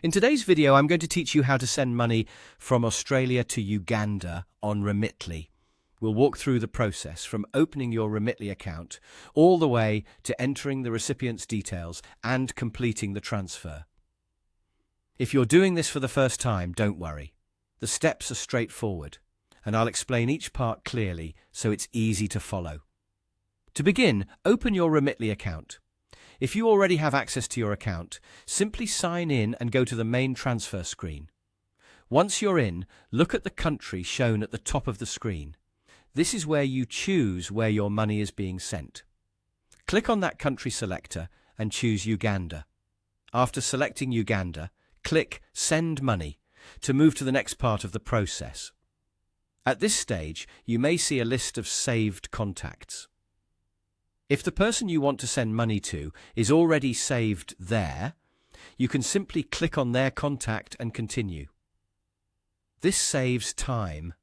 In today's video, I'm going to teach you how to send money from Australia to Uganda on Remitly. We'll walk through the process from opening your Remitly account all the way to entering the recipient's details and completing the transfer. If you're doing this for the first time, don't worry. The steps are straightforward, and I'll explain each part clearly so it's easy to follow. To begin, open your Remitly account. If you already have access to your account, simply sign in and go to the main transfer screen. Once you're in, look at the country shown at the top of the screen. This is where you choose where your money is being sent. Click on that country selector and choose Uganda. After selecting Uganda, click Send Money to move to the next part of the process. At this stage, you may see a list of saved contacts. If the person you want to send money to is already saved there, you can simply click on their contact and continue. This saves time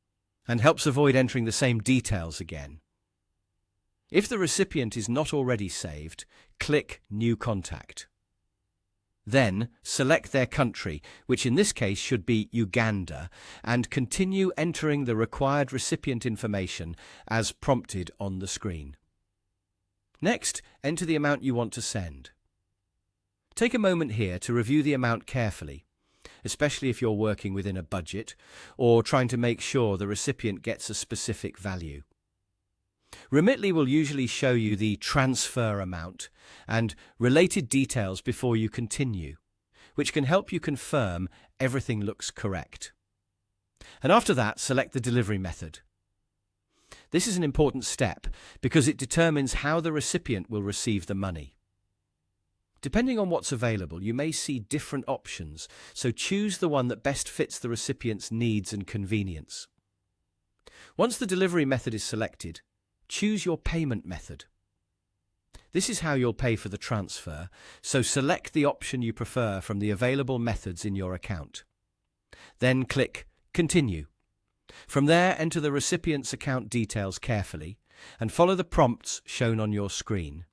and helps avoid entering the same details again. If the recipient is not already saved, click New Contact. Then select their country, which in this case should be Uganda, and continue entering the required recipient information as prompted on the screen. Next, enter the amount you want to send. Take a moment here to review the amount carefully, especially if you're working within a budget or trying to make sure the recipient gets a specific value. Remitly will usually show you the transfer amount and related details before you continue, which can help you confirm everything looks correct. And after that, select the delivery method. This is an important step because it determines how the recipient will receive the money. Depending on what's available, you may see different options, so choose the one that best fits the recipient's needs and convenience. Once the delivery method is selected, choose your payment method. This is how you'll pay for the transfer, so select the option you prefer from the available methods in your account. Then click Continue. From there, enter the recipient's account details carefully and follow the prompts shown on your screen.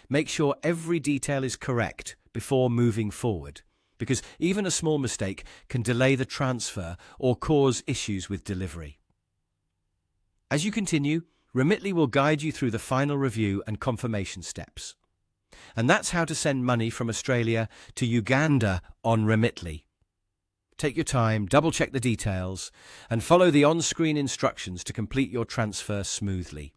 Make sure every detail is correct before moving forward, because even a small mistake can delay the transfer or cause issues with delivery. As you continue, Remitly will guide you through the final review and confirmation steps. And that's how to send money from Australia to Uganda on Remitly. Take your time, double-check the details, and follow the on-screen instructions to complete your transfer smoothly.